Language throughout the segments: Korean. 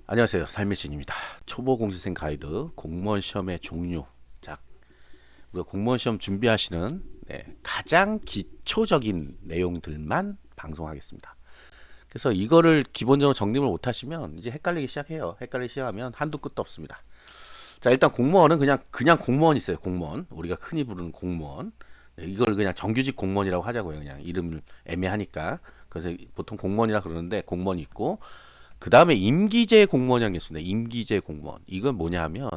안녕하세요. 삶의 신입니다. 초보 공시생 가이드 공무원 시험의 종류. 자, 우리가 공무원 시험 준비하시는 가장 기초적인 내용들만 방송하겠습니다. 그래서 이거를 기본적으로 정립을 못 하시면 이제 헷갈리기 시작해요. 헷갈리기 시작하면 한도 끝도 없습니다. 자, 일단 공무원은 그냥 공무원 있어요. 공무원. 우리가 흔히 부르는 공무원. 이걸 그냥 정규직 공무원이라고 하자고요. 그냥 이름을 애매하니까. 그래서 보통 공무원이라 그러는데 공무원이 있고 그 다음에 임기제 공무원이라는 게 있습니다. 임기제 공무원. 이건 뭐냐 하면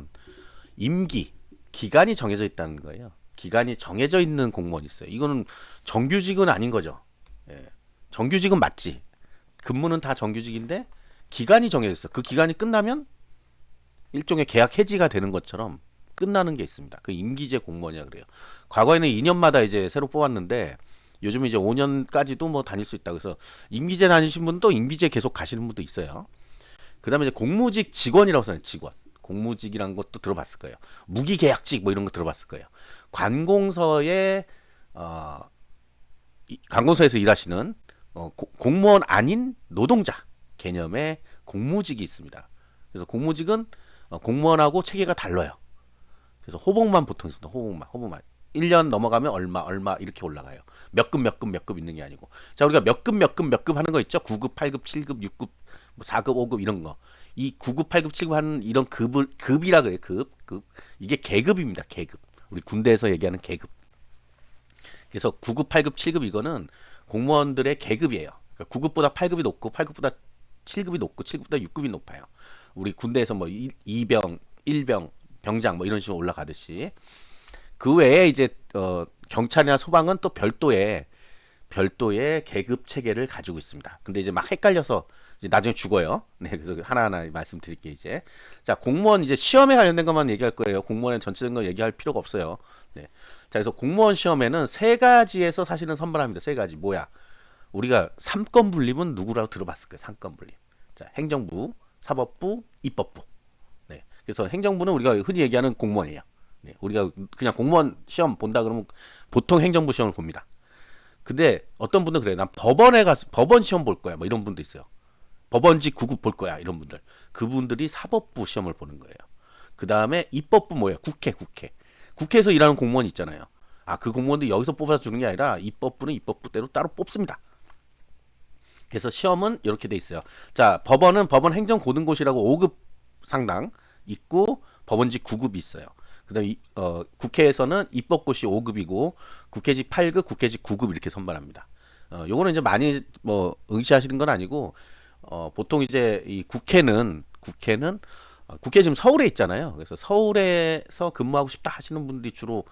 임기, 기간이 정해져 있다는 거예요. 기간이 정해져 있는 공무원이 있어요. 이거는 정규직은 아닌 거죠. 예. 정규직은 맞지. 근무는 다 정규직인데 기간이 정해져 있어. 그 기간이 끝나면 일종의 계약 해지가 되는 것처럼 끝나는 게 있습니다. 그 임기제 공무원이라 그래요. 과거에는 2년마다 이제 새로 뽑았는데 요즘 이제 5년까지도 뭐 다닐 수 있다. 그래서 임기제 다니신 분도 임기제 계속 가시는 분도 있어요. 그다음에 이제 공무직 직원이라고 써요. 직원. 공무직이란 것도 들어봤을 거예요. 무기계약직 뭐 이런 거 들어봤을 거예요. 관공서에 어, 관공서에서 일하시는 공무원 아닌 노동자 개념의 공무직이 있습니다. 그래서 공무직은 공무원하고 체계가 달라요. 그래서 호봉만 보통 있습니다. 호봉만. 1년 넘어가면 얼마 이렇게 올라가요. 몇 급 있는 게 아니고. 자, 우리가 몇 급 하는 거 있죠? 9급, 8급, 7급, 6급, 4급, 5급 이런 거. 이 9급, 8급, 7급 하는 이런 급이라 그래요. 급. 이게 계급입니다. 계급. 우리 군대에서 얘기하는 계급. 그래서 9급, 8급, 7급 이거는 공무원들의 계급이에요. 그러니까 9급보다 8급이 높고 8급보다 7급이 높고 7급보다 6급이 높아요. 우리 군대에서 뭐 2병, 1병, 병장 뭐 이런 식으로 올라가듯이 그 외에 이제 경찰이나 소방은 또 별도의 계급 체계를 가지고 있습니다. 근데 이제 막 헷갈려서 이제 나중에 죽어요. 네, 그래서 하나하나 말씀드릴게요, 이제. 자, 공무원 이제 시험에 관련된 것만 얘기할 거예요. 공무원의 전체적인 거 얘기할 필요가 없어요. 네. 자, 그래서 공무원 시험에는 세 가지에서 사실은 선발합니다. 세 가지. 뭐야? 우리가 삼권 분립은 누구라고 들어봤을 거예요. 삼권 분립. 자, 행정부, 사법부, 입법부. 네. 그래서 행정부는 우리가 흔히 얘기하는 공무원이에요. 네. 우리가 그냥 공무원 시험 본다 그러면 보통 행정부 시험을 봅니다. 근데 어떤 분들은 그래요. 난 법원에 가서 법원 시험 볼 거야. 뭐 이런 분도 있어요. 법원직 9급 볼 거야. 이런 분들. 그분들이 사법부 시험을 보는 거예요. 그 다음에 입법부 뭐예요? 국회. 국회에서 일하는 공무원 있잖아요. 아, 그 공무원들이 여기서 뽑아서 주는 게 아니라 입법부는 입법부대로 따로 뽑습니다. 그래서 시험은 이렇게 돼 있어요. 자, 법원은 법원 행정고등고시라고 5급 상당 있고 법원직 9급이 있어요. 그다음 국회에서는 입법고시 5급이고 국회직 8급, 국회직 9급 이렇게 선발합니다. 요거는 이제 많이 뭐 응시하시는 건 아니고 보통 이제 이 국회는 국회 지금 서울에 있잖아요. 그래서 서울에서 근무하고 싶다 하시는 분들이 주로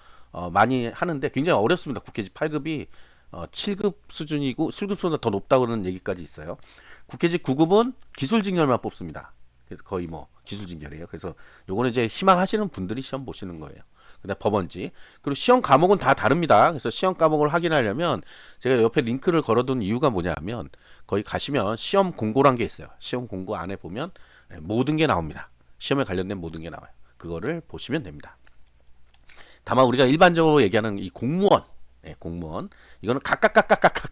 많이 하는데 굉장히 어렵습니다. 국회직 8급이 7급 수준이고 7급보다 더 높다고 그러는 얘기까지 있어요. 국회직 9급은 기술직렬만 뽑습니다. 그래서 거의 뭐 기술직렬이에요. 그래서 요거는 이제 희망하시는 분들이 시험 보시는 거예요. 그다음 법원지. 그리고 시험 과목은 다 다릅니다. 그래서 시험 과목을 확인하려면 제가 옆에 링크를 걸어둔 이유가 뭐냐면 거기 가시면 시험 공고란 게 있어요. 시험 공고 안에 보면 모든 게 나옵니다. 시험에 관련된 모든 게 나와요. 그거를 보시면 됩니다. 다만 우리가 일반적으로 얘기하는 이 공무원, 공무원 이거는 각각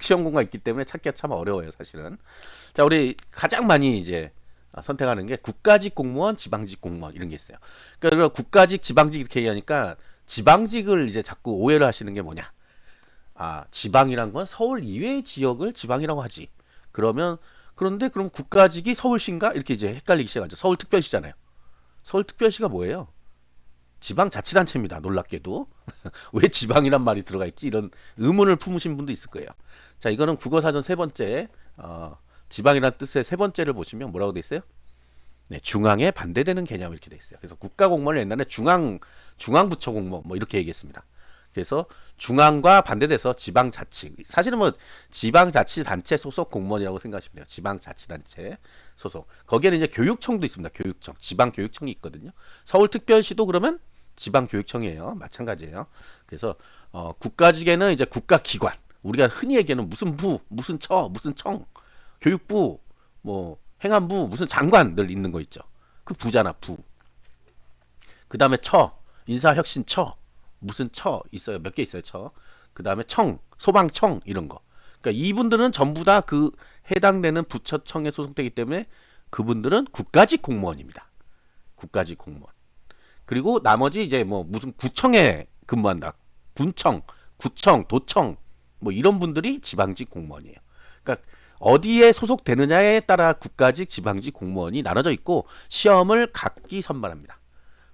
시험 공고가 있기 때문에 찾기가 참 어려워요, 사실은. 자, 우리 가장 많이 이제 선택하는 게 국가직 공무원, 지방직 공무원 이런 게 있어요. 그러니까 국가직, 지방직 이렇게 얘기하니까 지방직을 이제 자꾸 오해를 하시는 게 뭐냐? 아, 지방이란 건 서울 이외의 지역을 지방이라고 하지. 그런데 그럼 국가직이 서울시인가? 이렇게 이제 헷갈리기 시작하죠. 서울특별시잖아요. 서울특별시가 뭐예요? 지방자치단체입니다. 놀랍게도. 왜 지방이란 말이 들어가 있지? 이런 의문을 품으신 분도 있을 거예요. 자, 이거는 국어사전 세 번째, 지방이란 뜻의 세 번째를 보시면 뭐라고 돼 있어요? 네, 중앙에 반대되는 개념 이렇게 돼 있어요. 그래서 국가공무원을 옛날에 중앙부처 공무원 뭐 이렇게 얘기했습니다. 그래서 중앙과 반대돼서 지방자치. 사실은 뭐 지방자치단체 소속 공무원이라고 생각하시면 돼요. 지방자치단체 소속. 거기에는 이제 교육청도 있습니다. 교육청, 지방교육청이 있거든요. 서울특별시도 그러면 지방교육청이에요. 마찬가지예요. 그래서 국가직에는 이제 국가기관. 우리가 흔히 얘기하는 무슨 부, 무슨 처, 무슨 청, 교육부, 뭐 행안부, 무슨 장관들 있는 거 있죠. 그 부잖아, 부. 그 다음에 처, 인사혁신처, 무슨 처 있어요. 몇 개 있어요, 처. 그 다음에 청, 소방청 이런 거. 그러니까 이분들은 전부 다 그 해당되는 부처청에 소속되기 때문에 그분들은 국가직 공무원입니다. 국가직 공무원. 그리고 나머지 이제 뭐 무슨 구청에 근무한다. 군청, 구청, 도청 뭐 이런 분들이 지방직 공무원이에요. 그러니까 어디에 소속되느냐에 따라 국가직, 지방직 공무원이 나눠져 있고 시험을 각기 선발합니다.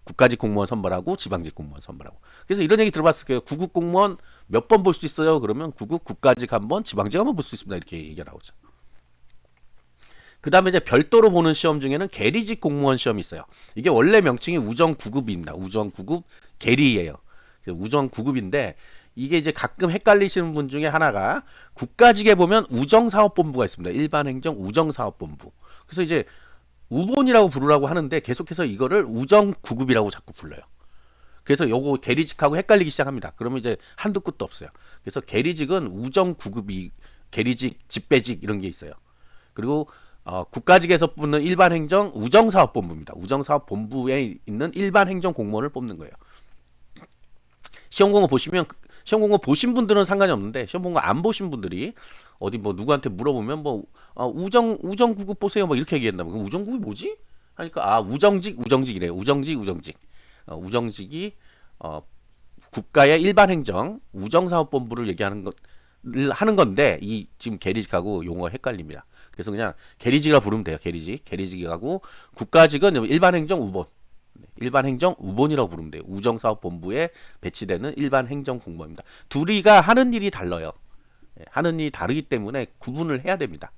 국가직 공무원 선발하고 지방직 공무원 선발하고. 그래서 이런 얘기 들어봤을 거예요. 구급 공무원 몇 번 볼 수 있어요? 그러면 구급, 국가직 한 번, 지방직 한 번 볼 수 있습니다. 이렇게 얘기가 나오죠. 그 다음에 이제 별도로 보는 시험 중에는 계리직 공무원 시험이 있어요. 이게 원래 명칭이 우정구급입니다. 우정구급 계리예요. 우정구급인데 이게 이제 가끔 헷갈리시는 분 중에 하나가 국가직에 보면 우정사업본부가 있습니다. 일반행정 우정사업본부. 그래서 이제 우본이라고 부르라고 하는데 계속해서 이거를 우정구급이라고 자꾸 불러요. 그래서 요거 계리직하고 헷갈리기 시작합니다. 그러면 이제 한두 끝도 없어요. 그래서 계리직은 우정구급이 계리직, 집배직 이런 게 있어요. 그리고 국가직에서 뽑는 일반행정 우정사업본부입니다. 우정사업본부에 있는 일반행정 공무원을 뽑는 거예요. 시험 공고 보시면 시험 공고 보신 분들은 상관이 없는데 시험 공고 안 보신 분들이 어디 뭐 누구한테 물어보면 뭐 우정구급 보세요 뭐 이렇게 얘기한다면 그럼 우정구급이 뭐지? 하니까 우정직이래요. 우정직 우정직이 국가의 일반행정 우정사업본부를 얘기하는 것 하는 건데 이 지금 계리직하고 용어가 헷갈립니다. 그래서 그냥 계리직이라 부르면 돼요. 계리직하고 국가직은 일반행정 우본 일반행정 우본이라고 부르면 돼요. 우정사업본부에 배치되는 일반행정 공무원입니다. 둘이가 하는 일이 달라요. 하는 일이 다르기 때문에 구분을 해야 됩니다.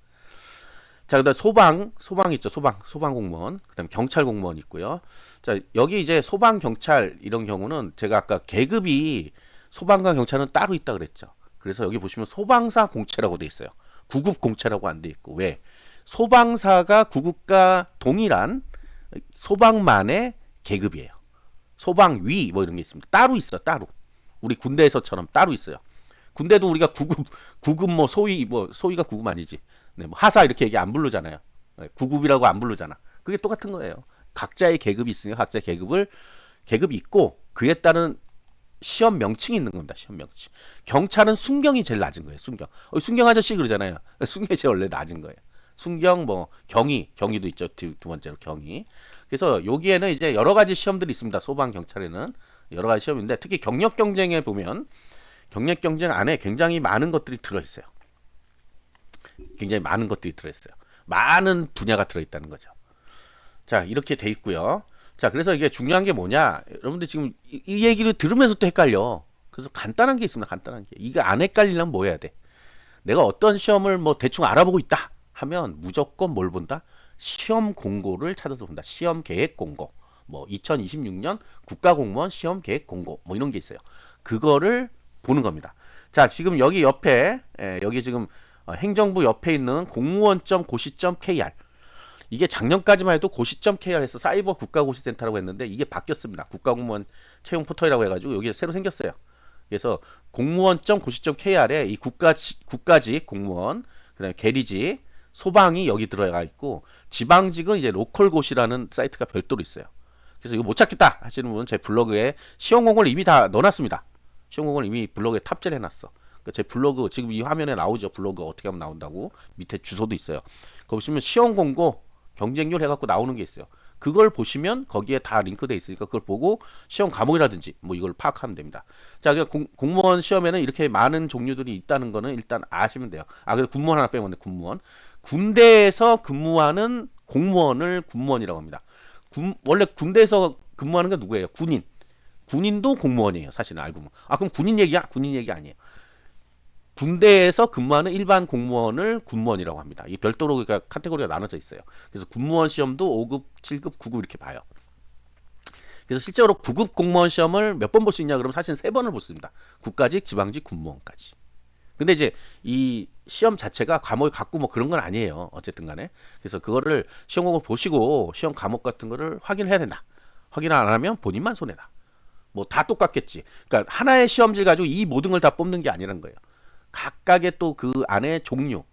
자, 그다음 소방 있죠. 소방 공무원. 그다음 경찰 공무원 있고요. 자, 여기 이제 소방 경찰 이런 경우는 제가 아까 계급이 소방과 경찰은 따로 있다 그랬죠. 그래서 여기 보시면 소방사 공채라고 돼 있어요. 구급 공채라고 안 돼 있고 왜? 소방사가 구급과 동일한 소방만의 계급이에요. 소방위 뭐 이런 게 있습니다. 따로 있어, 따로. 우리 군대에서처럼 따로 있어요. 군대도 우리가 구급 뭐 소위가 구급 아니지. 네, 뭐 하사 이렇게 얘기 안 부르잖아요. 네, 구급이라고 안 부르잖아. 그게 똑같은 거예요. 각자의 계급이 있으니까 각자의 계급이 있고 그에 따른 시험 명칭이 있는 겁니다. 시험 명칭. 경찰은 순경이 제일 낮은 거예요. 순경 아저씨 그러잖아요. 순경이 제일 원래 낮은 거예요. 순경 뭐 경위도 있죠. 두 번째로 경위. 그래서 여기에는 이제 여러 가지 시험들이 있습니다. 소방 경찰에는 여러 가지 시험인데 특히 경력 경쟁에 보면 경력 경쟁 안에 굉장히 많은 것들이 들어 있어요. 굉장히 많은 것들이 들어 있어요. 많은 분야가 들어 있다는 거죠. 자, 이렇게 돼 있고요. 자, 그래서 이게 중요한 게 뭐냐? 여러분들 지금 이 얘기를 들으면서 또 헷갈려. 그래서 간단한 게 있습니다. 간단한 게. 이거 안 헷갈리려면 뭐 해야 돼? 내가 어떤 시험을 뭐 대충 알아보고 있다 하면 무조건 뭘 본다? 시험 공고를 찾아서 본다. 시험 계획 공고. 뭐 2026년 국가공무원 시험 계획 공고 뭐 이런 게 있어요. 그거를 보는 겁니다. 자, 지금 여기 옆에 여기 지금 행정부 옆에 있는 공무원.고시.kr 이게 작년까지만 해도 고시.kr 해서 사이버 국가고시센터라고 했는데 이게 바뀌었습니다. 국가공무원 채용 포털이라고 해가지고 여기 새로 생겼어요. 그래서 공무원.고시.kr에 이 국가직 공무원, 그다음에 계리직, 소방이 여기 들어가 있고 지방직은 이제 로컬고시라는 사이트가 별도로 있어요. 그래서 이거 못 찾겠다 하시는 분은 제 블로그에 시험 공고를 이미 다 넣어놨습니다. 시험 공고를 이미 블로그에 탑재를 해놨어. 그러니까 제 블로그 지금 이 화면에 나오죠. 블로그 어떻게 하면 나온다고 밑에 주소도 있어요. 거기 보시면 시험 공고 경쟁률 해갖고 나오는 게 있어요. 그걸 보시면 거기에 다 링크돼 있으니까 그걸 보고 시험 과목이라든지 뭐 이걸 파악하면 됩니다. 자, 공무원 시험에는 이렇게 많은 종류들이 있다는 거는 일단 아시면 돼요. 그래서 군무원 하나 빼면 돼. 군무원. 군대에서 근무하는 공무원을 군무원이라고 합니다. 원래 군대에서 근무하는 게 누구예요? 군인도 공무원이에요. 사실은 알고 보면. 그럼 군인 얘기야? 군인 얘기 아니에요. 군대에서 근무하는 일반 공무원을 군무원이라고 합니다. 이 별도로 그러니까 카테고리가 나눠져 있어요. 그래서 군무원 시험도 5급, 7급, 9급 이렇게 봐요. 그래서 실제로 9급 공무원 시험을 몇 번 볼 수 있냐 그러면 사실 3번을 볼 수 있습니다. 국가직, 지방직, 군무원까지. 근데 이제 이 시험 자체가 과목이 같고 뭐 그런 건 아니에요. 어쨌든 간에. 그래서 그거를 시험 공고 보시고 시험 과목 같은 거를 확인해야 된다. 확인 안 하면 본인만 손해다. 뭐 다 똑같겠지. 그러니까 하나의 시험지 가지고 이 모든 걸 다 뽑는 게 아니란 거예요. 각각의 또 그 안에 종류.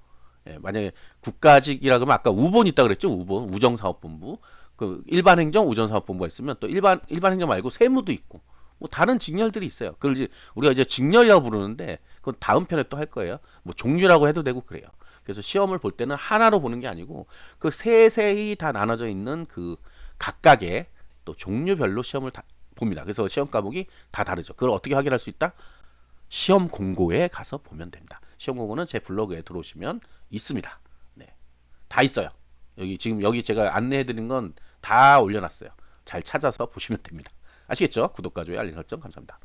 만약에 국가직이라 그러면 아까 우본 있다 그랬죠. 우본, 우정사업본부. 그 일반행정, 우정사업본부가 있으면 또 일반행정 말고 세무도 있고. 뭐 다른 직렬들이 있어요. 그걸 이제 우리가 이제 직렬이라고 부르는데 그건 다음 편에 또 할 거예요. 뭐 종류라고 해도 되고 그래요. 그래서 시험을 볼 때는 하나로 보는 게 아니고 그 세세히 다 나눠져 있는 그 각각의 또 종류별로 시험을 다 봅니다. 그래서 시험 과목이 다 다르죠. 그걸 어떻게 확인할 수 있다? 시험 공고에 가서 보면 됩니다. 시험 공고는 제 블로그에 들어오시면 있습니다. 네, 다 있어요. 여기 제가 안내해드린 건 다 올려놨어요. 잘 찾아서 보시면 됩니다. 아시겠죠? 구독과 좋아요, 알림 설정 감사합니다.